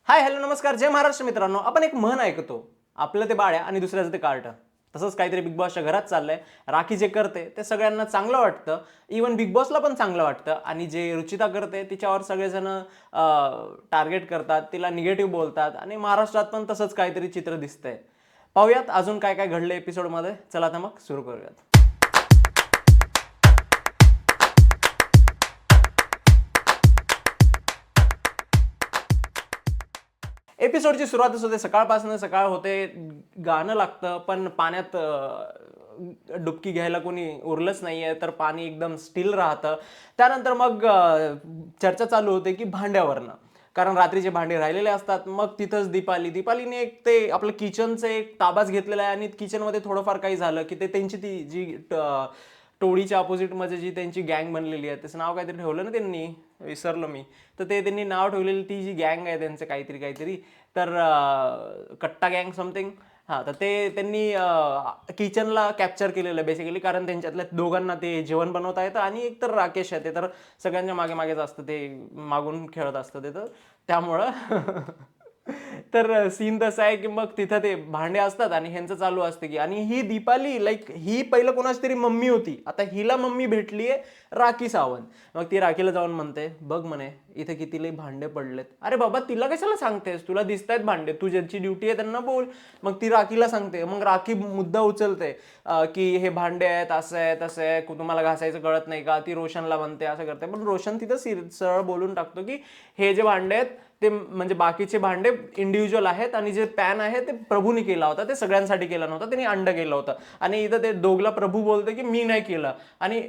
Hi hello नमस्कार जय महाराष्ट्र मित्रांनो. आपण एक म्हण ऐकतो, आपलं ते बाळ्या आणि दुसऱ्याचं ते कार्ट. तसंच काहीतरी बिग बॉसच्या घरात चाललंय. राखी जे करते ते सगळ्यांना चांगलं वाटतं, इवन बिग बॉसला पण चांगलं वाटतं. आणि जे रुचिता करते तिच्यावर सगळेजण टार्गेट करतात, तिला निगेटिव्ह बोलतात आणि महाराष्ट्रात पण तसंच काहीतरी चित्र दिसतंय. पाहूयात अजून काय काय घडलं एपिसोडमध्ये. चला तर मग सुरू करूयात. एपिसोडची सुरुवातच होते सकाळपासून. सकाळ होते, गाणं लागतं पण पाण्यात डुबकी घ्यायला कोणी उरलंच नाहीये, तर पाणी एकदम स्टील राहतं. त्यानंतर मग चर्चा चालू होते की भांड्यावरनं, कारण रात्रीचे भांडे राहिलेले असतात. मग तिथंच दीपालीने एक ते आपलं किचनचं एक ताबाच घेतलेला आहे आणि किचनमध्ये थोडंफार काही झालं की ते त्यांची ती जी टोळीच्या अपोजिटमध्ये जी त्यांची गँग बनलेली आहे, त्याचं नाव काहीतरी ठेवलं ना त्यांनी, विसरलो मी. तर ते त्यांनी नाव ठेवलेली ती जी गँग आहे त्यांचं काहीतरी तर कट्टा गँग समथिंग. हां, तर ते त्यांनी किचनला कॅप्चर केलेलं बेसिकली, कारण त्यांच्यातल्या दोघांना ते जेवण बनवता येतं आणि एक तर राकेश आहे ते तर सगळ्यांच्या मागे मागेच असतं, ते मागून खेळत असतं ते. तर त्यामुळं तर सीन तसा आहे की मग तिथं ते भांडे असतात आणि ह्यांचं चालू असतं की, आणि ही दीपाली लाईक ही पहिलं कोणाची तरी मम्मी होती, आता हिला मम्मी भेटलीये राखी सावंत. मग ती राखीला जाऊन म्हणते, बघ म्हणे इथे किती लई भांडे पडलेत. अरे बाबा तिला कशाला सांगतेस, तुला दिसतायत भांडे, तू ज्यांची ड्युटी आहे त्यांना बोल. मग ती राखीला सांगते. मग राखी मुद्दा उचलते की हे भांडे आहेत, असं आहे तसं आहे, तुम्हाला घासायचं कळत नाही का. ती रोशनला म्हणते, असं करते. पण रोशन तिथं सरळ बोलून टाकतो की हे जे भांडे आहेत ते म्हणजे बाकीचे भांडे इंडिव्हिज्युअल आहेत आणि जे पॅन आहे ते प्रभूने केला होता, ते सगळ्यांसाठी केला नव्हता, त्यांनी अंड केलं होतं. आणि इथं ते दोघला प्रभू बोलते की मी नाही केलं. आणि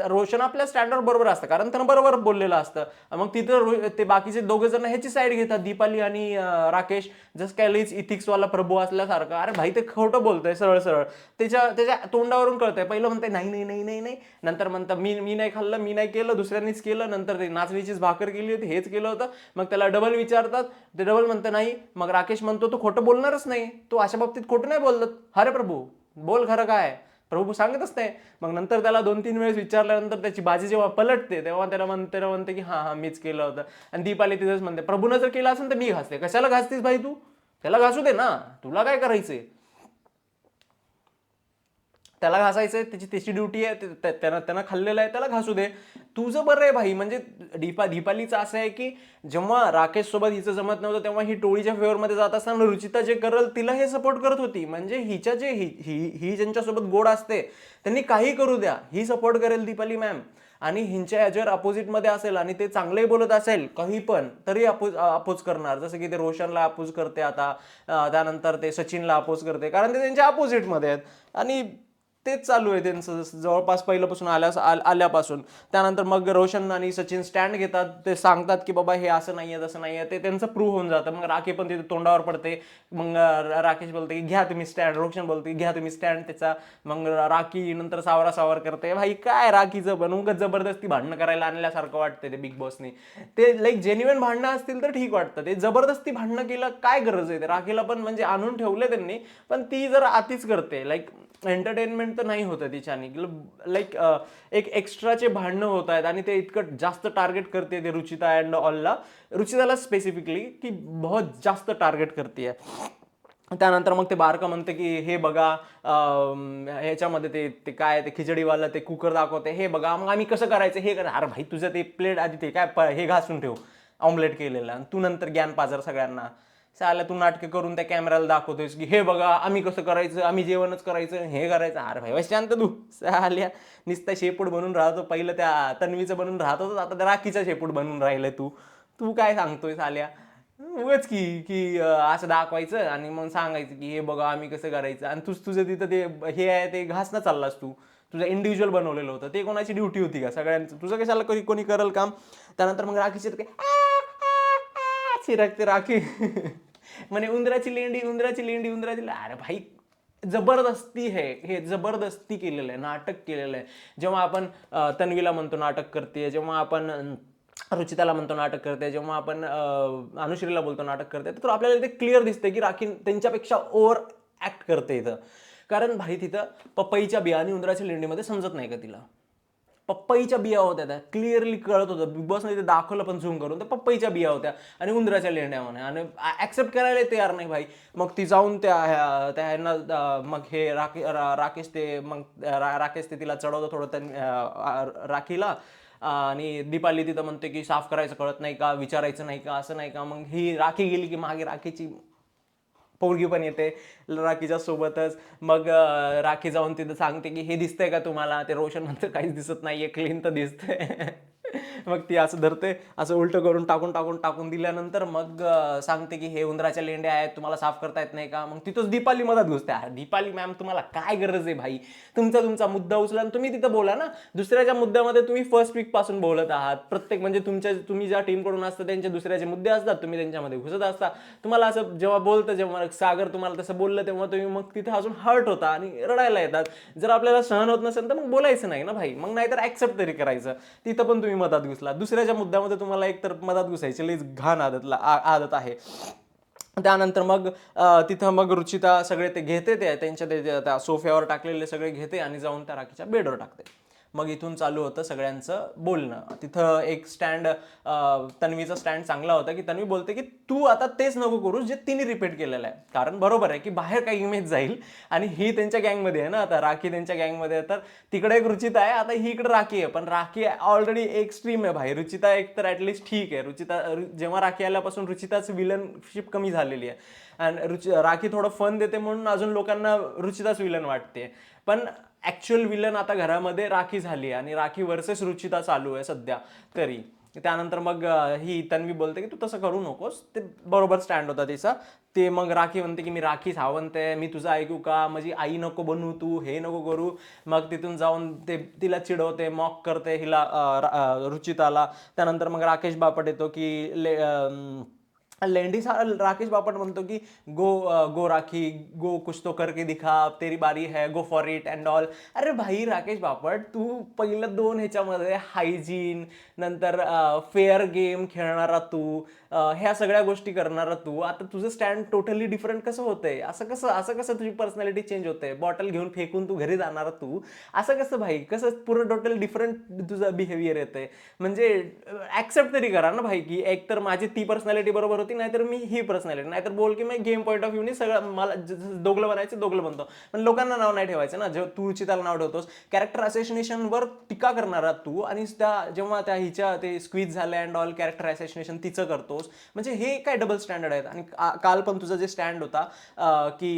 रोशन आपल्या स्टँडवर बरोबर असतं, कारण त्यानं बरोबर बोललेलं असतं. मग तिथं ते बाकीचे दोघे जण ह्याची साईड घेतात, दीपाली आणि राकेश. जसं काय लईच इथिक्सवाला प्रभू असल्यासारखं. अरे भाई ते खोटं बोलतंय सरळ सरळ, त्याच्या तोंडावरून कळतंय. पहिलं म्हणतंय नाही नाही नाही नाही नाही, नंतर म्हणतं मी मी नाही खाल्लं, मी नाही केलं, दुसऱ्यांनीच केलं. नंतर ते नाचणीचीच भाकर केली होती, हेच केलं होतं. मग त्याला डबल विचारतात, ते डबल म्हणतं नाही. मग राकेश म्हणतो तो खोटं बोलणारच नाही, तो अशा बाबतीत खोटं नाही बोलत. अरे प्रभू बोल खरं काय. प्रभू सांगतच नाही. मग नंतर त्याला 2-3 वेळेस विचारल्यानंतर त्याची बाजी जेव्हा पलटते तेव्हा त्याला म्हणते की हां हां मीच केलं होतं. आणि दीपाली तिथेच म्हणते, प्रभूनं जर केलं असेल तर मी घासते. कशाला घासतीस भाई तू, त्याला घासू दे ना, तुला काय करायचंय. त्याला घासायचंय, त्याची ड्युटी आहे, त्यानं खाल्लेलं आहे, त्याला घासू दे. तुझं बरं आहे भाई. म्हणजे दीपालीचं असं आहे की जेव्हा राकेश सोबत हिचं जमत नव्हतं तेव्हा ही टोळीच्या फेवरमध्ये जात असताना रुचिता जे करल तिला हे सपोर्ट करत होती. म्हणजे हिच्या जे ही ज्यांच्यासोबत गोड असते त्यांनी काही करू द्या, ही सपोर्ट करेल दीपाली मॅम. आणि हिंच्या याच्यावर अपोजिटमध्ये असेल आणि ते चांगलंही बोलत असेल काही पण, तरी अपोज करणार. जसं की ते रोशनला अपोज करते आता, त्यानंतर ते सचिनला अपोज करते, कारण ते त्यांच्या अपोजिटमध्ये आहेत. आणि तेच चालू आहे त्यांचं जवळपास पहिल्यापासून आल्यापासून. त्यानंतर मग रोशन आणि सचिन स्टँड घेतात, ते सांगतात की बाबा हे असं नाहीये तसं नाहीये, ते त्यांचं प्रूव्ह होऊन जातं. मग राखी पण तिथे तोंडावर पडते. मग राकेश बोलते की घ्या तुम्ही स्टँड, रोशन बोलते घ्या तुम्ही स्टँड त्याचा. मग राखी नंतर सावरासावर करते. भाई काय राखीचं पण उगाच जबरदस्ती भांडणं करायला आणल्यासारखं वाटतं ते बिग बॉसने. ते लाईक जेन्युइन भांडणं असतील तर ठीक वाटतं, ते जबरदस्ती भांडणं केलं काय गरज आहे. राखीला पण म्हणजे आणून ठेवले त्यांनी, पण ती जर आतीच करते. लाईक एंटरटेनमेंट तर नाही होतं तिच्याने. लाईक एक एक्स्ट्राचे भांडणं होत आहेत आणि ते इतकं जास्त टार्गेट करते ते रुचिता अँड ऑलला, रुचिताला स्पेसिफिकली, की बहुत जास्त टार्गेट करते. त्यानंतर मग ते बारका म्हणते की हे बघा ह्याच्यामध्ये ते काय ते खिचडीवाला ते कुकर दाखवते, हे बघा मग आम्ही कसं करायचं हे करा. अरे भाई तुझं ते प्लेट आधी ते काय हे घासून ठेव ऑमलेट केलेलं, आणि तू नंतर ज्ञान पाजर सगळ्यांना. साला तू नाटके करून त्या कॅमेराला दाखवतोयस की हे बघा आम्ही कसं करायचं, आम्ही जेवणच करायचं, हे करायचं. अरे भाई शांत तू. साल्या नुसता शेपूट बनून राहतो. पहिलं त्या तन्वीचं बनून राहत होतं, आता त्या राखीचा शेपूट बनून राहिलंय तू. तू काय सांगतोय साल्या. उगाच की असं दाखवायचं आणि मग सांगायचं की हे बघा आम्ही कसं करायचं, आणि तुझं तिथं ते हे आहे ते घासणं चाललास तू. तुझं इंडिव्हिज्युअल बनवलेलं होतं ते, कोणाची ड्युटी होती का सगळ्यांचं, तुझं कशाला कोणी करल काम. त्यानंतर मग राखीचे चिरकते राखी. म्हणे उंदराची लेंडी उंदराची लेंडी उंदराची. अरे भाई जबरदस्ती हे जबरदस्ती केलेलं आहे, नाटक केलेलं आहे. जेव्हा आपण तन्वीला म्हणतो नाटक करते, जेव्हा आपण रुचिताला म्हणतो नाटक करते, जेव्हा आपण अनुश्रीला बोलतो नाटक करते, तर आपल्याला इथे क्लिअर दिसते की राखी त्यांच्यापेक्षा ओव्हर ऍक्ट करते इथं. कारण भाई तिथं पपईच्या बियाणी उंदराच्या लेंडीमध्ये समजत नाही का तिला. पपईच्या बिया होत्या, त्या क्लिअरली कळत होतं, बिग बॉसने ते दाखवलं पण झूम करून, त्या पपईच्या बिया होत्या आणि उंदराच्या लेंड्या म्हणे, आणि ऍक्सेप्ट करायला तयार नाही भाई. मग ती जाऊन त्या ह्यांना मग हे राकेश ते मग राकेश ते तिला चढवतं थोडं राखीला, आणि दीपाली तिथं म्हणते की साफ करायचं कळत नाही का, विचारायचं नाही का, असं नाही का. मग ही राखी गेली की मागे राखीची पोरगी पण येते राखीच्या सोबतच. मग राखी जाऊन तिथं सांगते की हे दिसतंय का तुम्हाला, ते रोशन म्हणतं काहीच दिसत नाहीये, क्लीन तर दिसतंय. मग ती असं धरते, असं उलटं करून टाकून दिल्यानंतर मग सांगते की हे उंदराच्या लेंड्या आहेत, तुम्हाला साफ करता येत नाही का. मग तिथंच दीपाली मदत घुसते. दीपाली मॅम तुम्हाला काय गरज आहे भाई, तुमचा मुद्दा उचला आणि तुम्ही तिथं बोला ना. दुसऱ्याच्या मुद्द्यामध्ये तुम्ही फर्स्ट वीक पासून बोलत आहात. प्रत्येक म्हणजे तुम्ही ज्या टीमकडून असता त्यांचे दुसऱ्याचे मुद्दे असतात, तुम्ही त्यांच्यामध्ये घुसत असता. तुम्हाला असं जेव्हा बोलतं, जेव्हा सागर तुम्हाला तसं बोललं, तेव्हा तुम्ही मग तिथं अजून हर्ट होता आणि रडायला येतात. जर आपल्याला सहन होत नसेल तर मग बोलायचं नाही ना भाई, मग नाहीतर ऍक्सेप्ट तरी करायचं. तिथं पण तुम्ही मधात घुसला. दुसऱ्याच्या मुद्द्यामध्ये तुम्हाला एकतर मधात घुसायची लईच घाण आदत आहे. त्यानंतर मग तिथं मग रुचिता सगळे ते घेते, त्या सोफ्यावर टाकलेले सगळे घेते आणि जाऊन त्या राखीच्या बेडवर टाकते. मग इथून चालू होतं सगळ्यांचं बोलणं. तिथं एक तन्वीचा स्टँड चांगला होता, की तन्वी बोलते की तू आता तेच नको करू जे तिने रिपीट केलेलं आहे. कारण बरोबर आहे की बाहेर काही इमेज जाईल, आणि ही त्यांच्या गँगमध्ये आहे ना, आता राखी त्यांच्या गँगमध्ये आहे, तर तिकडे एक रुचिता आहे, आता ही इकडे राखी आहे. पण राखी ऑलरेडी एक्स्ट्रीम आहे भाई. रुचिता एक तर ऍटलिस्ट ठीक आहे, जेव्हा राखी आल्यापासून रुचिताची विलनशिप कमी झालेली आहे, आणि राखी थोडं फन देते म्हणून अजून लोकांना रुचिताच विलन वाटते. पण ऍक्च्युअल विलन आता घरामध्ये राखी झाली, आणि राखी वर्सेस रुचिता चालू आहे सध्या तरी. त्यानंतर मग ही तन्वी बोलते की तू तसं करू नकोस, ते बरोबर स्टँड होता तिचा. ते मग राखी म्हणते की मी राखी सावंत आहे, मी तुझं ऐकू का, माझी आई नको बनू तू, हे नको करू. मग तिथून जाऊन ते तिला चिडवते, मॉक करते हिला, रुचिताला. त्यानंतर मग राकेश बापट येतो की लेंडी राकेश बापट म्हणतो की गो राखी, गो कुछ तो करके दिखा, तेरी बारी है, go for it and all. अरे भाई राकेश बापट, तू पहिलं 2 ह्याच्यामध्ये हायजीन, नंतर फेअर गेम खेळणारा तू, ह्या सगळ्या गोष्टी करणारा तू, आता तुझं स्टँड टोटली डिफरंट कसं होतंय? असं कसं तुझी पर्सनॅलिटी चेंज होते? बॉटल घेऊन फेकून तू घरी जाणारा तू, असं कसं भाई, कसं पूर्ण टोटल डिफरंट तुझं बिहेवियर येतंय? म्हणजे ऍक्सेप्ट तरी करा ना भाई, की एक तर माझी ती पर्सनॅलिटी बरोबर होती, नाहीतर मी ही पर्सनॅलिटी, नाहीतर बोल की मी गेम पॉईंट ऑफ व्ह्यूनी सगळं मला दोघलं बनायचं दोघलं बनतो. पण लोकांना नाव नाही ठेवायचं ना. जेव्हा तू चिताला नाव ठेवतोस, कॅरेक्टर असोसिएशनवर टीका करणारा तू, आणि जेव्हा त्या हिच्या ते स्क्वीज झाले अँड ऑल, कॅरेक्टर असोसिएशन तिचं करतोस, म्हणजे हे काय डबल स्टँडर्ड आहेत. आणि काल पण तुझा जे स्टँड होता की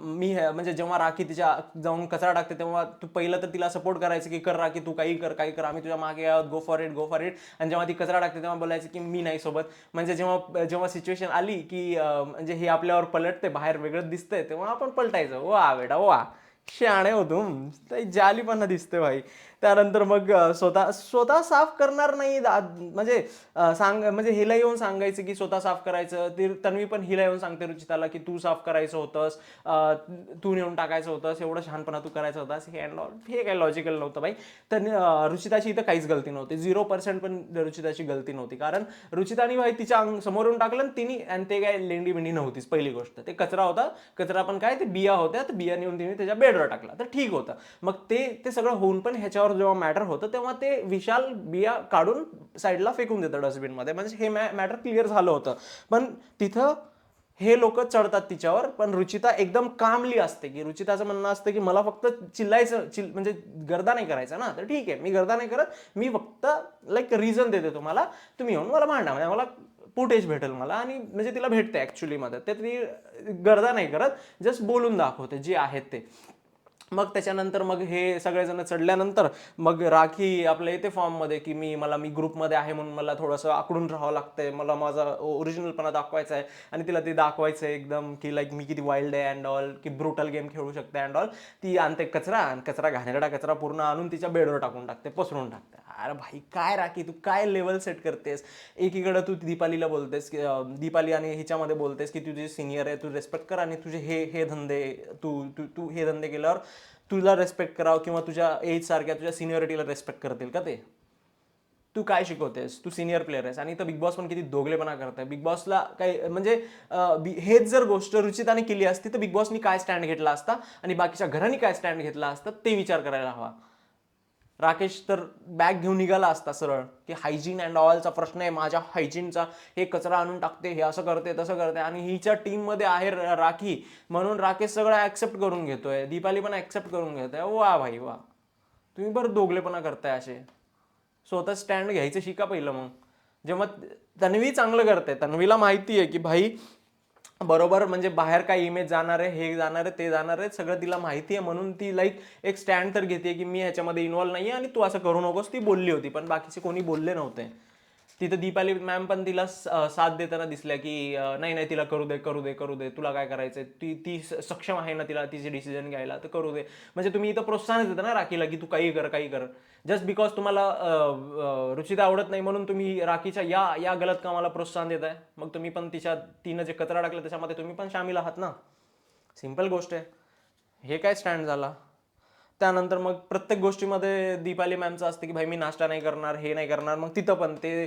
मी म्हणजे जेव्हा राखी तिच्या जाऊन कचरा टाकते, तेव्हा तू पहिलं तर तिला सपोर्ट करायचं की कर राखी, तू काही कर, आम्ही तुझ्या मागे आहोत, गो फॉर इट. आणि जेव्हा ती कचरा टाकते तेव्हा बोलायचं की मी नाही सोबत. म्हणजे जेव्हा सिच्युएशन आली की म्हणजे हे आपल्यावर पलटते, बाहेर वेगळं दिसतंय, तेव्हा आपण पलटायचं. वा बेटा वा, शहाणे हो तुम, जालीपणा दिसते भाई. त्यानंतर मग स्वतः साफ करणार नाही, म्हणजे म्हणजे हिला येऊन सांगायचं की स्वतः साफ करायचं. ती तन्वी पण हिला येऊन सांगते रुचिताला की तू साफ करायचं होतंस, तू नेऊन टाकायचं होतंस, एवढं शहाणपणा तू करायचं होतास. हे काय लॉजिकल नव्हतं भाई. तर रुचिताची इथं काहीच गलती नव्हती, 0% पण रुचिताची गलती नव्हती. कारण रुचितानी भाई तिच्या समोरून टाकलं तिने, आणि ते काय लेंडी बिंडी नव्हतीच. पहिली गोष्ट, ते कचरा होता, कचरा पण काय ते बिया होत्या, तर बिया नेऊन तिने त्याच्या बेडवर टाकला, तर ठीक होतं. मग ते सगळं होऊन पण ह्याच्यावर जेव्हा मॅटर होतं, तेव्हा ते विशाल बिया काढून साईडला फेकून देतं डस्टबिनमध्ये. म्हणजे हे मॅटर क्लिअर झालं होतं. पण तिथं हे लोक चढतात तिच्यावर. पण रुचिता एकदम कामली असते, की रुचिताचं म्हणणं असतं की मला फक्त म्हणजे गर्दा नाही करायचा ना, तर ठीक आहे, मी गर्दा नाही करत, मी फक्त लाईक रिझन देते तुम्हाला, तुम्ही येऊन मला मांडा, म्हणजे मला फुटेज भेटेल मला. आणि म्हणजे तिला भेटते ऍक्च्युली मध्ये, ते ती गर्दा नाही करत, जस्ट बोलून दाखवते जे आहेत ते. मग त्याच्यानंतर मग हे सगळेजण चढल्यानंतर मग राखी आपल्या येते फॉर्ममध्ये की मी ग्रुपमध्ये आहे म्हणून मला थोडंसं आकडून राहावं लागतंय, मला माझा ओरिजिनलपणा दाखवायचा आहे. आणि तिला ते दाखवायचं आहे एकदम की लाईक मी किती वाईल्ड आहे अँड ऑल, की ब्रुटल गेम खेळू शकते अँड ऑल. ती आणते कचरा, आणि घाणेरडा कचरा पूर्ण आणून तिच्या बेडवर टाकून टाकते, पसरून टाकते. अरे भाई काय राखी, तू काय लेवल सेट करतेस? एकीकडे तू दीपालीला बोलतेस की दीपाली आणि हिच्यामध्ये बोलतेस की तुझे सिनियर आहे, तू रेस्पेक्ट कर, आणि तुझे हे धंदे तू हे धंदे केल्यावर तुला रेस्पेक्ट करावं, किंवा तुझ्या एज सारख्या तुझ्या सिनियरिटीला रेस्पेक्ट करतील का ते? तू काय शिकवतेस? तू सिनियर प्लेअर आहेस. आणि तर बिग बॉस पण किती दोगलेपणा करताय. बिग बॉसला काय म्हणजे हेच जर गोष्ट रुचिताने केली असती तर बिग बॉसनी काय स्टँड घेतला असता, आणि बाकीच्या घरांनी काय स्टँड घेतला असता, ते विचार करायला हवा. राकेश तर बॅग घेऊन निघाला असता सरळ, की हायजीन अँड ऑलचा प्रश्न आहे माझ्या, हायजीनचा, हे कचरा आणून टाकते, हे असं करते तसं करते, आणि हिच्या टीममध्ये आहे राखी, म्हणून राकेश सगळं ऍक्सेप्ट करून घेतोय, दीपाली पण ऍक्सेप्ट करून घेतोय. वा भाई वा, तुम्ही बरं दोघलेपणा करताय असे. स्वतः स्टँड घ्यायचं शिका पहिलं. मग जेव्हा तन्वी चांगलं करते, तन्वीला माहिती आहे की भाई बरोबर, म्हणजे बाहेर काय इमेज जाणार आहे, हे जाणार आहे, ते जाणार आहे, सगळं तिला माहिती आहे, म्हणून ती लाईक एक स्टँड तर घेते की मी ह्याच्यामध्ये इन्व्हॉल्व नाहीये आणि तू असं करू नकोस. ती बोलली होती, पण बाकीचे कोणी बोलले नव्हते. तिथं दीपाली मॅम पण तिला साथ देताना दिसल्या की नाही नाही, तिला करू दे करू दे करू दे, तुला काय करायचंय, ती ती सक्षम आहे ना, तिला तिचे डिसिजन घ्यायला, तर करू दे. म्हणजे तुम्ही इथं प्रोत्साहन देता ना राखीला की तू काही कर काही कर. जस्ट बिकॉज तुम्हाला रुचिता आवडत नाही म्हणून तुम्ही राखीच्या या या गलत कामाला प्रोत्साहन देताय. मग तुम्ही पण तिनं जे कचरा टाकला त्याच्यामध्ये तुम्ही पण सामील आहात ना. सिंपल गोष्ट आहे. हे काय स्टँड झाला. त्यानंतर मग प्रत्येक गोष्टीमध्ये दीपाली मॅमचं असतं की भाई मी नाश्ता नाही करणार, हे नाही करणार. मग तिथं पण ते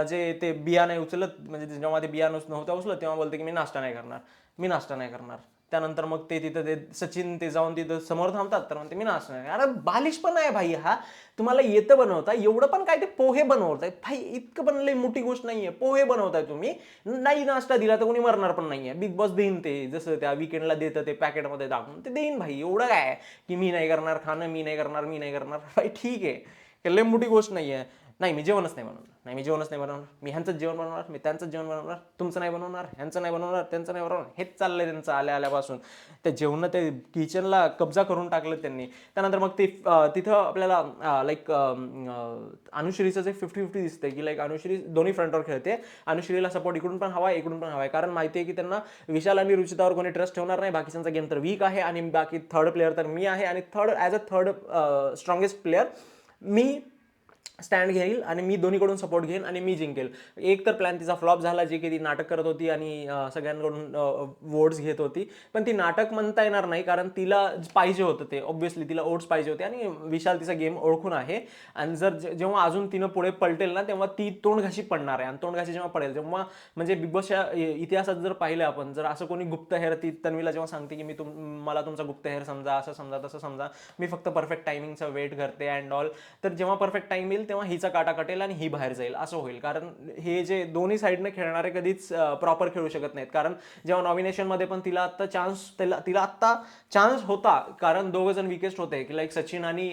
जे ते बिया नाही उचलत, म्हणजे जेव्हा ते बिया नव्हत्या उचलत तेव्हा बोलते की मी नाश्ता नाही करणार, मी नाश्ता नाही करणार. त्यानंतर मग ते तिथं ते सचिन ते जाऊन तिथं समोर थांबतात, तर म्हणते मी नाश्ता नाही. अरे बालिश पण आहे भाई हा, तुम्हाला येतं बनवता, एवढं पण काय ते पोहे बनवताय भाई, इतकं पण लई मोठी गोष्ट नाहीये. पोहे बनवताय तुम्ही, नाही नाश्ता दिला तर कोणी मरणार पण नाहीये. बिग बॉस देईन ते, जसं त्या विकेंडला देतं ते पॅकेटमध्ये टाकून, ते देईन भाई. एवढं काय की मी नाही करणार खाणं, मी नाही करणार, मी नाही करणार भाई, ठीक आहे, लई मोठी गोष्ट नाहीये. नाही मी जेवणच नाही बनवणार, नाही मी जेवणच नाही बनवणार, मी ह्यांचंच जेवण बनवणार, मी त्यांचंच जेवण बनवणार, तुमचं नाही बनवणार, ह्यांचं नाही बनवणार, त्यांचं नाही बनवणार. हेच चाललंय त्यांचं आल्यापासून. त्या जेवण ते किचनला कब्जा करून टाकलं त्यांनी. त्यानंतर मग ते तिथं आपल्याला लाईक अनुश्रीचं जे 50-50 दिसतंय की लाईक अनुश्री दोन्ही फ्रंटवर खेळते. अनुश्रीला सपोर्ट इकडून पण हवा, इकडून पण हवा आहे, कारण माहिती आहे की त्यांना विशाल आणि रुचितावर कोणी ट्रस्ट ठेवणार नाही. बाकीच्यांचा गेम तर वीक आहे आणि बाकी थर्ड प्लेअर तर मी आहे, आणि as a third strongest player me stand घेईल आणि मी दोन्हीकडून सपोर्ट घेईन आणि मी जिंकेल. एक तर प्लॅन तिचा फ्लॉप झाला, जे की ती नाटक करत होती आणि सगळ्यांकडून वोट्स घेत होती. पण ती नाटक म्हणता येणार नाही, कारण तिला पाहिजे होतं ते, ऑब्व्हियसली तिला वोट्स पाहिजे होते आणि विशाल तिचा गेम ओळखून आहे. आणि जर जेव्हा अजून तिनं पुढे पलटेल ना, तेव्हा ती तोंडघाशी पडणार आहे. आणि तोंडघाशी जेव्हा पडेल तेव्हा, म्हणजे बिग बॉसच्या इतिहासात जर पाहिलं आपण, जर असं कोणी गुप्तहेर, ती तन्वीला जेव्हा सांगते की मला तुमचा गुप्तहेर समजा, असं समजा तसं समजा, मी फक्त परफेक्ट टायमिंगचा वेट करते अँड ऑल, तर जेव्हा परफेक्ट टाइम येईल तेव्हा हिचा काटा कटेल आणि ही बाहेर जाईल, असं होईल. कारण हे जे दोन्ही साईडने खेळणारे कधीच प्रॉपर खेळू शकत नाहीत. कारण जेव्हा नॉमिनेशनमध्ये पण तिला आत्ता चान्स होता, कारण दोघं जण विकेस्ट होते की लाईक सचिन आणि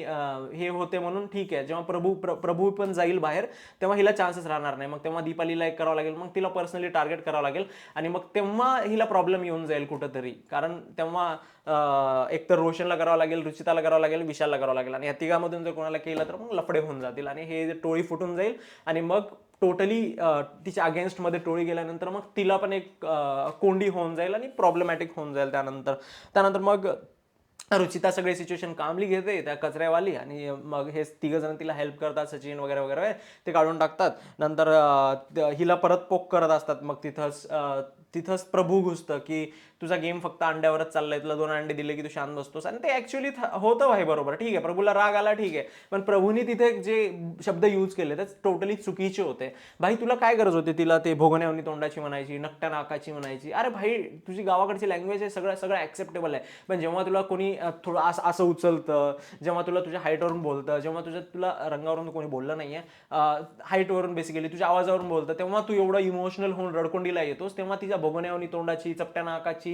हे होते, म्हणून ठीक आहे. जेव्हा प्रभू पण जाईल बाहेर तेव्हा हिला चान्सेस राहणार नाही. मग तेव्हा दीपालीला एक करावं लागेल, मग तिला पर्सनली टार्गेट करावं लागेल, आणि मग तेव्हा हिला प्रॉब्लेम येऊन जाईल कुठंतरी. कारण तेव्हा एकतर रोशनला करावं लागेल, रुचिताला करावं लागेल, विशालला करावं लागेल, आणि या तिघामधून जर कोणाला केलं तर मग लफडे होऊन जातील आणि हे टोळी फुटून जाईल. आणि मग टोटली तिच्या अगेन्स्टमध्ये टोळी गेल्यानंतर मग तिला पण एक कोंडी होऊन जाईल आणि प्रॉब्लेमॅटिक होऊन जाईल. त्यानंतर मग रुचिता सगळी सिच्युएशन कामली घेते, त्या कचऱ्यावाली, आणि मग हे तिघं जण तिला हेल्प करतात, सचिन वगैरे वगैरे, ते काढून टाकतात. नंतर हिला परत पोक करत असतात. मग तिथंच प्रभू घुसतं की तुझा गेम फक्त अंड्यावरच चाललाय, तुला 2 अंडे दिले की तू शांत बसतोस. आणि ते ऍक्च्युअली होतं भाई, बरोबर, ठीक आहे, प्रभूला राग आला, ठीक आहे, पण प्रभूने तिथे जे शब्द यूज केले ते टोटली चुकीचे होते. भाई तुला काय गरज होती तिला ते भोगण्यावनी तोंडाची म्हणायची, नकट्या नाकाची म्हणायची? अरे भाई तुझी गावाकडची लँग्वेज आहे, सगळं ऍक्सेप्टेबल आहे. पण जेव्हा तुला कोणी थोडं असं उचलतं, जेव्हा तुला तुझ्या हाईटवरून बोलतं, जेव्हा तुला रंगावरून कोणी बोललं नाहीये, हाईटवरून बेसिकली तुझ्या आवाजावरून बोलतं, तेव्हा तू एवढं इमोशनल होऊन रडकोंडीला येतोस, तेव्हा तिच्या भोगण्यावनी तोंडाची, चपट्या नाकाची,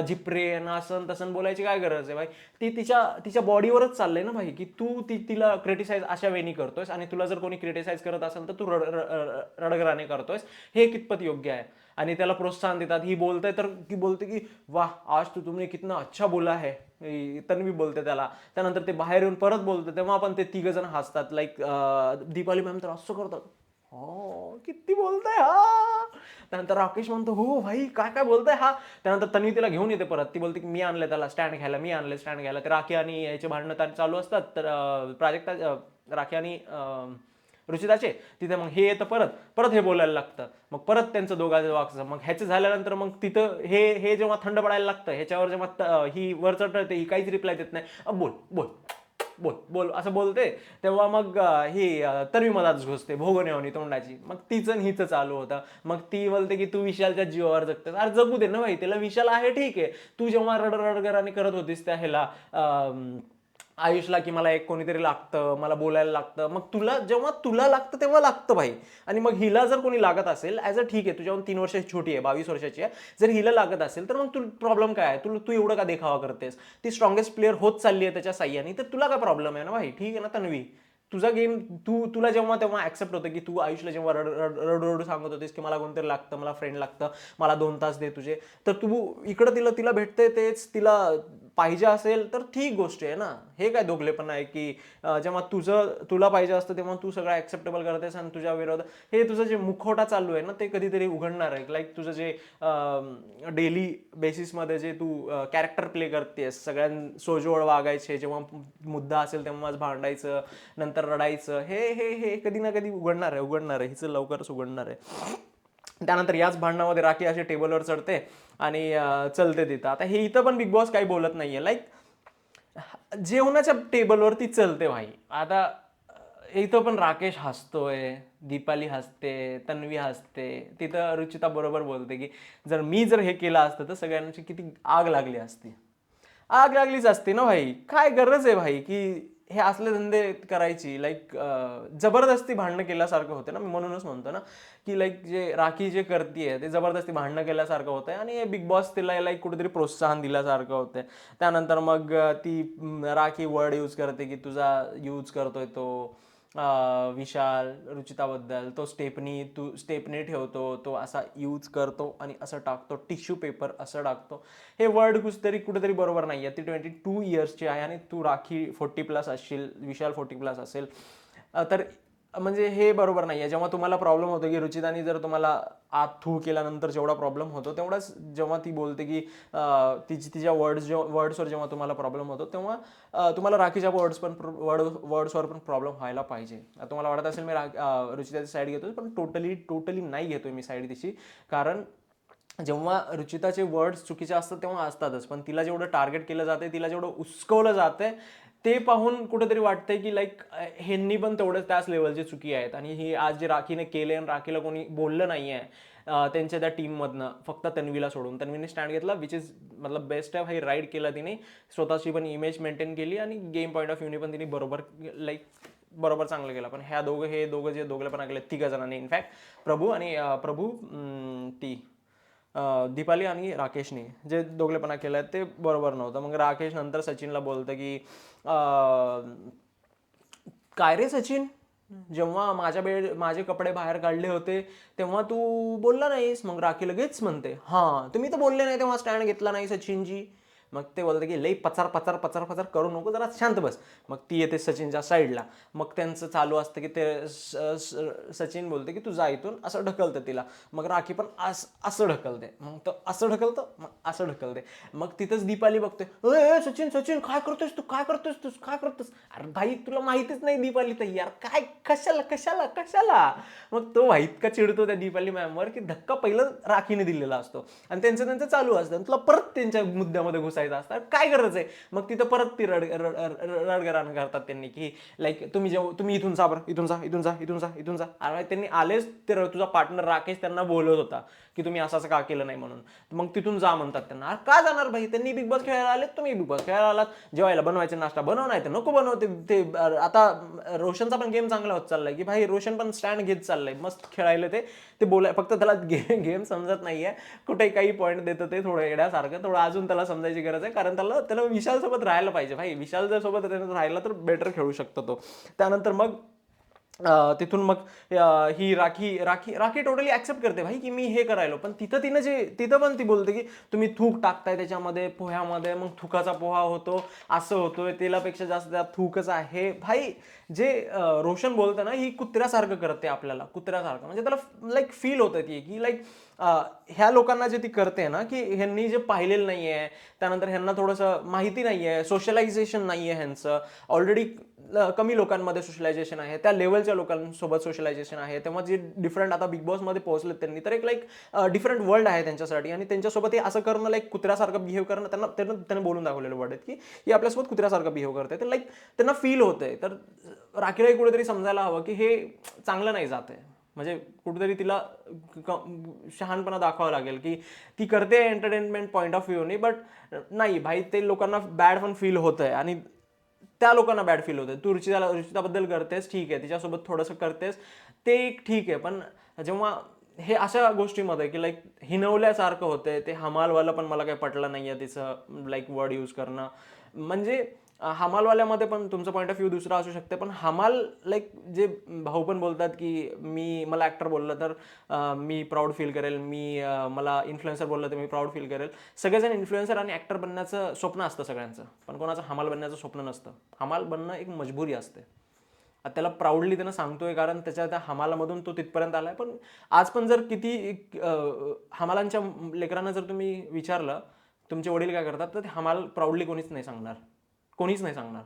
जिप्रे, नासन तसन बोलायची काय गरज आहे भाई? ती तिच्या बॉडीवरच चाललंय ना भाई, की तू तिला क्रिटिसाइज अशा वेनी करतोयस, आणि तुला जर कोणी क्रिटिसाइज करत असेल तर तू रडगराने करतोयस. हे कितपत योग्य आहे? आणि त्याला प्रोत्साहन देतात. ही बोलते तर ती बोलते की वाह आज तुमने कितना अच्छा बोला है, तन्वी बोलते त्याला. त्यानंतर ते बाहेर येऊन परत बोलते, तेव्हा पण ते तिघ जण हसतात. लाईक दीपाली मॅम तर असं करतात, हो किती बोलताय हा. त्यानंतर राकेश म्हणतो हो भाई काय काय बोलताय हा. त्यानंतर तन्वी तिला घेऊन येते परत, ती बोलते की मी आणले त्याला स्टँड घ्यायला, मी आणले स्टँड घ्यायला. ते राखी आणि याचे भांडणं चालू असतात. तर प्राजक्ता, राखी आणि रुचिताचे, तिथे मग हे येतं परत हे बोलायला लागतं. मग परत त्यांचं दोघांचं वागचं. मग ह्याचं झाल्यानंतर मग तिथं हे जेव्हा थंड पडायला लागतं, ह्याच्यावर जेव्हा ही वर चढते, ही काहीच रिप्लाय देत नाही. बोल बोल बोल बोल असं बोलते, तेव्हा मग ही तन्वी मलाच घुसते भोगण्यावनी तोंडाची. मग तिचं हिचं चालू होतं. मग ती बोलते की तू विशालच्या जीवावर जगतेस. अरे जगू दे ना भाई, त्याला विशाल आहे, ठीक आहे. तू जेव्हा रडगराने करत होतीस त्या ह्याला आयुषला की मला एक कोणीतरी लागतं, मला बोलायला लागतं. मग जेव्हा तुला लागतं तेव्हा लागतं भाई. आणि मग हिला जर कोणी लागत असेल ठीक आहे, तुझ्याहून 3 वर्षाची छोटी आहे, 22 वर्षाची आहे. जर हिला लागत असेल तर मग तू प्रॉब्लेम काय आहे? तू एवढं का देखावा करतेस? ती स्ट्रॉंगेस्ट प्लेअर होत चालली आहे त्याच्या साह्याने, तर तुला काय प्रॉब्लेम आहे ना भाई? ठीक आहे ना तन्वी? तुझा गेम तुला जेव्हा तेव्हा ऍक्सेप्ट होतं की तू आयुषला जेव्हा रडू सांगत होतीस की मला कोणतरी लागतं, मला फ्रेंड लागतं, मला 2 तास दे तुझे, तर तू इकडं तिला भेटते तेच तिला पाहिजे असेल तर ठीक गोष्ट आहे ना. हे काय दोघलेपण आहे की जेव्हा तुला पाहिजे असतं तेव्हा तू सगळं ऍक्सेप्टेबल करतेस आणि तुझ्या विरोधात हे तुझं जे मुखवटा चालू आहे ना ते कधीतरी उघडणार आहे. लाईक तुझं जे डेली बेसिसमध्ये जे तू कॅरेक्टर प्ले करतेस, सोजवळ वागायचे, जेव्हा मुद्दा असेल तेव्हाच भांडायचं, नंतर रडायचं, हे कधी ना कधी उघडणार आहे हिचं लवकरच उघडणार आहे. त्यानंतर याच भांडणामध्ये राखी अशी टेबलवर चढते आणि चलते तिथं. आता हे इथं पण बिग बॉस काही बोलत नाहीये. लाईक जेवणाच्या टेबलवरती चलते भाई. आता इथं पण राकेश हसतोय, दीपाली हसते, तन्वी हसते. तिथं रुचिता बरोबर बोलते की जर हे केलं असतं तर सगळ्यांची किती आग लागली असती. आग लागलीच असते ना भाई. काय गरज आहे भाई की हे असले धंदे करायची? लाईक जबरदस्ती भांडणं केल्यासारखं होतं ना. मी म्हणूनच म्हणतो ना की लाईक जे राखी जे करतीये ते जबरदस्ती भांडणं केल्यासारखं होतंय आणि बिग बॉस तिला लाईक कुठेतरी प्रोत्साहन दिल्यासारखं होतंय. त्यानंतर मग ती राखी वर्ड यूज करते की तुझा यूज करतोय तो विशाल रुचिताबद्दल, तो स्टेपनी ठेवतो, तो असा यूज करतो आणि असं टाकतो, टिश्यू पेपर असं टाकतो. हे वर्ड कुठेतरी बरोबर नाही आहे. ती 22 इयर्सची आहे आणि तू राखी 40+ असशील, विशाल 40+ असेल. तर म्हणजे हे बरोबर नाही आहे. जेव्हा तुम्हाला प्रॉब्लेम होतो की रुचितानी जर तुम्हाला आत थू केल्यानंतर जेवढा प्रॉब्लेम होतो तेवढाच जेव्हा ती बोलते की तिच्या वर्ड्सवर जेव्हा तुम्हाला प्रॉब्लेम होतो तेव्हा तुम्हाला राखीच्या वर्ड्सवर पण प्रॉब्लेम व्हायला पाहिजे. तुम्हाला वाटत असेल मी रुचिताची साईड घेतो, पण टोटली नाही घेतोय मी साईड तिची. कारण जेव्हा रुचिताचे वर्ड्स चुकीचे असतात तेव्हा असतातच, पण तिला जेवढं टार्गेट केलं जाते, तिला जेवढं उस्कवलं जातंय ते पाहून कुठेतरी वाटतंय की लाईक ह्यांनी पण तेवढं त्याच लेवलची चुकी आहेत. आणि ही आज जे राखीने केले आणि राखीला कोणी बोललं नाहीये त्यांच्या त्या टीममधनं, फक्त तन्वीला सोडून. तन्वीने स्टँड घेतला, विच इज मतलब बेस्ट आहे भाई. राईड केला तिने, स्वतःची पण इमेज मेंटेन केली आणि गेम पॉईंट ऑफ व्ह्यूने पण तिने बरोबर चांगलं केलं. पण हे दोघं जे दोघलेपणा केले 3 जणांनी, इनफॅक्ट प्रभू ती दीपाली आणि राकेशने जे दोघलेपणा केलाय ते बरोबर नव्हतं. मग राकेश नंतर सचिनला बोलतं की काय रे सचिन, जेव्हा माझे कपडे बाहेर काढले होते तेव्हा तू बोलला नाहीस. मग राखी लगेच म्हणते तुम्ही तर बोलले नाही तेव्हा स्टँड घेतला नाही सचिनजी. मग ते बोलते की लई पचार पचार पचार पचार करू नको, जरा शांत बस. मग ती येते सचिनच्या साईडला. मग त्यांचं चालू असतं की ते सचिन बोलते की तू जा इथून, असं ढकलतं तिला. मग राखी पण असं ढकलते, मग तो असं ढकलतं, मग असं ढकलते. मग तिथंच दीपाली बघते, ए सचिन सचिन काय करतोस तू, काय करतोस? अरे भाई तुला माहितीच नाही दीपाली तर यार, काय कशाला. मग तो इतका चिडतो त्या दीपाली मॅमवर की धक्का पहिलं राखीने दिलेला असतो आणि त्यांचं चालू असतं. तुला परत त्यांच्या मुद्द्यामध्ये घुसायचं असतं, काय गरज आहे? मग तिथं परत ती रडगराण करतात त्यांनी की लाईक तुम्ही इथून जा बरं, इथून जा. अरे त्यांनी आलेच, ते तुझा पार्टनर राकेश त्यांना बोलत होता की तुम्ही असं का केलं नाही म्हणून. मग तिथून जा म्हणतात त्यांना. अरे का जाणार भाई? त्यांनी बिग बॉस खेळायला आलेत, तुम्ही बिग बॉस खेळायला आलात. जेवायला बनवायचे, नाश्ता बनव, नाही तर नको बनवते. ते आता रोशनचा पण गेम चांगला होत चाललाय की भाई रोशन पण स्टँड घेत चाललंय, मस्त खेळायला ते बोलाय. फक्त त्याला गेम समजत नाहीये, कुठे काही पॉईंट देतं ते थोडं येण्यासारखं. थोडं अजून त्याला समजायची गरज आहे, कारण त्याला विशाल सोबत राहायला पाहिजे भाई. विशाल जर सोबत राहिला तर बेटर खेळू शकतो तो. त्यानंतर मग तिथून मग ही राखी टोटली ऍक्सेप्ट करते भाई की मी हे करायलो. पण तिथं पण ती बोलते की तुम्ही थूक टाकताय त्याच्यामध्ये पोह्यामध्ये, मग थुकाचा पोहा होतो, असं होतोय, तेलापेक्षा जास्त त्यात थूकच आहे भाई. जे रोशन बोलतं ना, ही कुत्र्यासारखं करते आपल्याला, कुत्र्यासारखं. म्हणजे त्याला लाईक फील होतं ती की लाईक ह्या लोकांना जे ती करते ना की ह्यांनी जे पाहिलेलं नाहीये, त्यानंतर ह्यांना थोडंसं माहिती नाहीये, सोशलायझेशन नाहीये ह्यांचं. ऑलरेडी कमी लोकांमध्ये सोशलायझेशन आहे, त्या लेवलच्या लोकांसोबत सोशलायझेशन आहे. तेव्हा जे डिफरंट आता बिग बॉसमध्ये पोहोचलेत त्यांनी, तर एक लाईक डिफरंट वर्ल्ड आहे त्यांच्यासाठी. आणि त्यांच्यासोबत हे असं करणं, लाईक कुत्र्यासारखं बिहेव करणं, त्यांना बोलून दाखवलेलं वर्ड आहेत की ही आपल्यासोबत कुत्र्यासारखं बिहेव करते. तर लाईक त्यांना फील होतंय. तर राखीलाही कुठेतरी समजायला हवं की हे चांगलं नाही जात आहे. म्हणजे कुठेतरी तिला शहाणपणा दाखवावा लागेल की ती करते एंटरटेनमेंट पॉईंट ऑफ व्ह्यूने, बट नाही भाई, ते लोकांना बॅड पण फील होत आहे. आणि त्या लोकांना बॅड फील होते. तू रुचिताबद्दल करतेस ठीक आहे, तिच्यासोबत थोडंसं करतेस ते एक ठीक आहे, पण जेव्हा हे अशा गोष्टीमध्ये की लाईक हिनवल्यासारखं होतंय, ते हमालवालं पण मला काही पटलं नाहीये तिचं लाईक वर्ड यूज करणं. म्हणजे हमालवाल्यामध्ये पण तुमचं पॉईंट ऑफ व्ह्यू दुसरा असू शकते, पण हमाल लाईक जे भाऊ पण बोलतात की मला ॲक्टर बोललं तर मी प्राऊड फील करेल, मला इन्फ्लुएन्सर बोललं तर मी प्राऊड फील करेल. सगळेजण इन्फ्लुएन्सर आणि ॲक्टर बनण्याचं स्वप्न असतं सगळ्यांचं, पण कोणाचं हमाल बनण्याचं स्वप्न नसतं. हमाल बनणं एक मजबुरी असते. आता त्याला प्राऊडली त्यानं सांगतोय कारण त्या हमालामधून तो तिथपर्यंत आलाय. पण आज पण जर किती हमालांच्या लेकरांना जर तुम्ही विचारलं तुमचे वडील काय करतात, तर ते हमाल प्राऊडली कोणीच नाही सांगणार, कोणीच नाही सांगणार.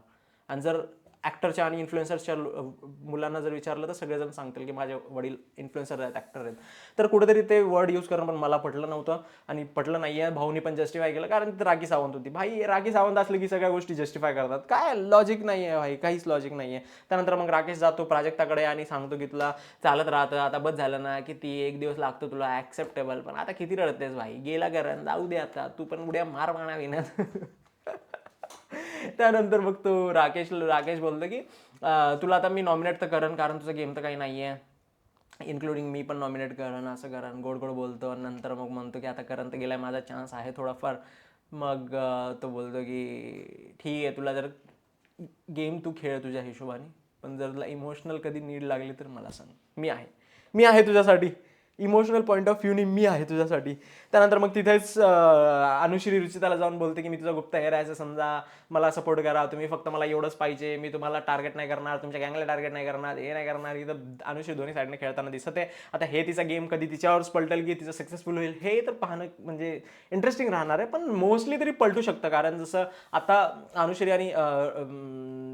आणि जर ॲक्टरच्या आणि इन्फ्लुएन्सर्सच्या मुलांना जर विचारलं तर सगळेजण सांगतील की माझे वडील इन्फ्लुएन्सर आहेत, ॲक्टर आहेत. तर कुठेतरी ते वर्ड यूज करणं पण मला पटलं नव्हतं आणि पटलं नाही आहे. भाऊनी पण जस्टिफाय केलं कारण ती राखी सावंत होती. भाई राखी सावंत असले की सगळ्या गोष्टी जस्टिफाय करतात, काय लॉजिक नाही आहे भाई, काहीच लॉजिक नाही आहे. त्यानंतर मग राकेश जातो प्राजक्ताकडे आणि सांगतो की तुला चालत राहतं, आता बस झालं ना, किती एक दिवस लागतो तुला ॲक्सेप्टेबल, पण आता किती रडतेस भाई, गेला घरात जाऊ दे आता, तू पण उद्या मार माना विनत. त्यानंतर मग तो राकेश बोलतो की तुला आता मी नॉमिनेट तर करेन कारण तुझा गेम तर काही नाही आहे, इन्क्लुडिंग मी पण नॉमिनेट करण, असं करण, गोड गोड बोलतो. नंतर मग म्हणतो की आता करण तर गेलाय, माझा चान्स आहे थोडाफार. मग तो बोलतो की ठीक आहे, तुला जर गेम तू खेळ तुझ्या हिशोबाने, पण जर तुला इमोशनल कधी नीड लागली तर मला सांग, मी आहे तुझ्यासाठी. इमोशनल पॉईंट ऑफ व्ह्यूनी मी आहे तुझ्यासाठी. त्यानंतर मग तिथेच अनुश्री रुचिताला जाऊन बोलते की मी तुझा गुप्त हेर आहे, समजा, मला सपोर्ट करा, तुम्ही फक्त मला एवढंच पाहिजे, मी तुम्हाला टार्गेट नाही करणार, तुमच्या गँगला टार्गेट नाही करणार, हे नाही करणार. इथं अनुश्री दोन्ही साईडने खेळताना दिसत आहे. आता हे तिचा गेम कधी तिच्यावरच पलटेल की तिचं सक्सेसफुल होईल हे तर पाहणं म्हणजे इंटरेस्टिंग राहणार आहे. पण मोस्टली तरी पलटू शकतं, कारण जसं आता अनुश्री आणि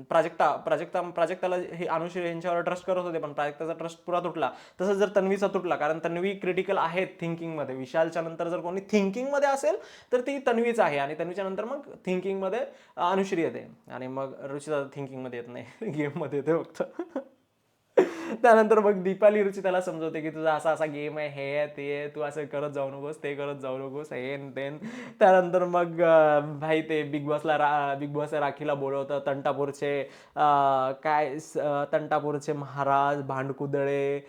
प्राजक्ताला हे अनुश्री यांच्यावर ट्रस्ट करत होते, पण प्राजक्ताचा ट्रस्ट पुरा तुटला. तसंच जर तन्वीचा तुटला, कारण तन्वी क्रिटिकल आहे थिंकिंगमध्ये. विशालच्या नंतर जर कोणी थिंकिंगमध्ये असेल तर ती तन्वीच आहे, आणि तन्वीच्या नंतर मग थिंकिंगमध्ये अनुश्री येते, आणि मग रुचिता थिंकिंगमध्ये येत नाही, गेममध्ये येते फक्त. त्यानंतर मग दीपाली रुचिताला समजवते की तुझा असा असा गेम आहे, हे आहे ते आहे, तू असं करत जाऊ नकोस, ते करत जाऊ नकोस, हे तेन. त्यानंतर मग भाई ते बिग बॉस राखीला बोलवतं. तंटापूरचे महाराज भांडकुदळे,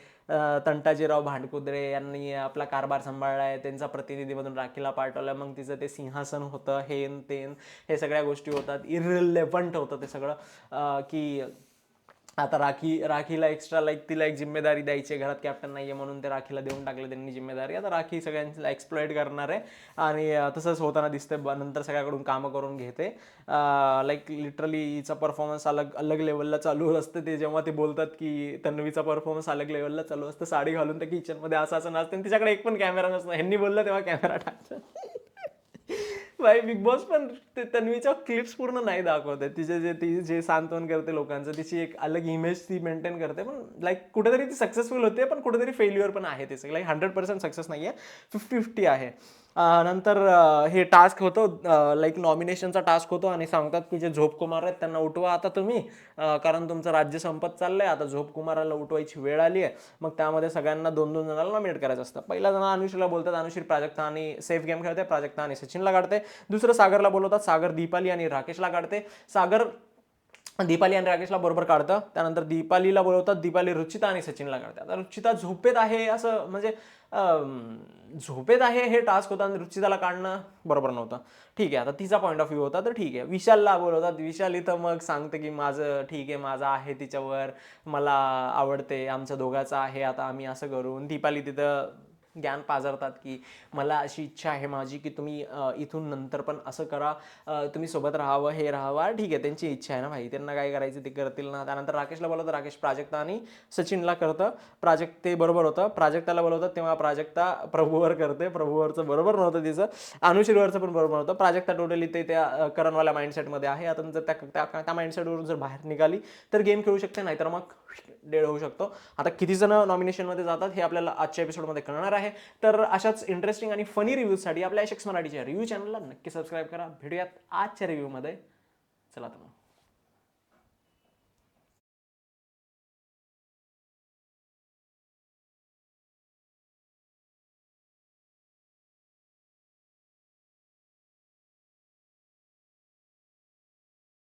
तंटाजीराव भांडकुदळे यांनी आपला कारभार सांभाळला आहे, त्यांचा प्रतिनिधी म्हणून राखीला पाठवलं. मग तिचं ते सिंहासन होतं, हेन तेन, हे सगळ्या गोष्टी होतात. इररिलेव्हंट होतं ते सगळं की आता राखीला एक्स्ट्रा लाईक तिला एक जिम्मेदारी द्यायची, घरात कॅप्टन नाहीये म्हणून ते राखीला देऊन टाकले त्यांनी जिम्मेदारी. आता राखी सगळ्यांना एक्सप्लॉइट करणार आहे, आणि तसंच होताना दिसतंय. नंतर सगळ्याकडून कामं करून घेते. लाईक लिटरली हिचा परफॉर्मन्स अलग लेवलला चालू असतं. ते जेव्हा ते बोलतात की तन्वीचा परफॉर्मन्स अलग लेवलला चालू असतं, साडी घालून त्या किचनमध्ये असं नाचते, आणि तिच्याकडे एक पण कॅमेरा नसतो. ह्यांनी बोललं तेव्हा कॅमेरा टाकतं. भाई बिग बॉस पण ते तन्वीच्या क्लिप्स पूर्ण नाही दाखवते, ती जे सांत्वन करते लोकांचं, तिची एक अलग इमेज ती मेंटेन करते. पण लाईक कुठेतरी ती सक्सेसफुल होते, पण कुठेतरी फेल्युअर पण आहे तिचं. लाईक 100% सक्सेस नाही आहे, 50-50 आहे. नंतर हे टास्क होतं, लाईक नॉमिनेशनचा टास्क होतो, आणि सांगतात की जे झोपकुमार आहेत त्यांना उठवा आता तुम्ही, कारण तुमचं राज्य संपत चाललंय, आता झोपकुमाराला उठवायची वेळ आली आहे. मग त्यामध्ये सगळ्यांना 2-2 जणांना नॉमिनेट करायचं असतं. पहिला जण अनुश्रीला बोलतात, अनुश्री प्राजक्ता आणि सेफ गेम खेळते, प्राजक्ता आणि सचिनला काढते. दुसरं सागरला बोलवतात, सागर दीपाली आणि राकेशला काढते. सागर दीपाली आणि राकेशला बरोबर काढतं. त्यानंतर दीपालीला बोलवतात, दीपाली रुचिता आणि सचिनला काढते. आता रुचिता झोपेत आहे, असं म्हणजे झोपेत आहे हे टास्क होता, आणि रुचिताला काढणं बरोबर नव्हतं. ठीक आहे, आता तिचा पॉईंट ऑफ व्ह्यू होता तर ठीक आहे. विशालला बोलवतात, विशाल इथं मग सांगते की माझं ठीक आहे, माझं आहे तिच्यावर, मला आवडते, आमच्या दोघांचं आहे, आता आम्ही असं करून. दीपाली तिथं ज्ञान पाजरतात की मला अशी इच्छा आहे माझी की तुम्ही इथून नंतर पण असं करा, तुम्ही सोबत राहावं, हे राहावं. ठीक आहे, त्यांची इच्छा आहे ना भाई, त्यांना काय करायचं ते करतील ना. त्यानंतर राकेशला बोलवतं, राकेश प्राजक्ता आणि सचिनला करतं. ते बरोबर होतं. प्राजक्ताला बोलवतात तेव्हा प्राजक्ता प्रभूवर करते, प्रभूवरचं बरोबर नव्हतं तिचं. अनुश्रीवरचं पण बरोबर नव्हतं. प्राजक्ता टोटली ते त्या करणवाल्या माइंडसेटमध्ये आहे. आता जर त्या माइंडसेटवरून जर बाहेर निघाली तर गेम खेळू शकते, नाहीतर मग डेड होऊ शकतो. आता किती जण नॉमिनेशनमध्ये जातात हे आपल्याला आजच्या एपिसोडमध्ये कळणार आहे. तर अशाच इंटरेस्टिंग आणि फनी रिव्ह्यूजसाठी आपल्या एशेक्स मराठीच्या रिव्ह्यू चॅनलला नक्की सबस्क्राईब करा. भेटूयात आजच्या रिव्ह्यूमध्ये. चला तर मग.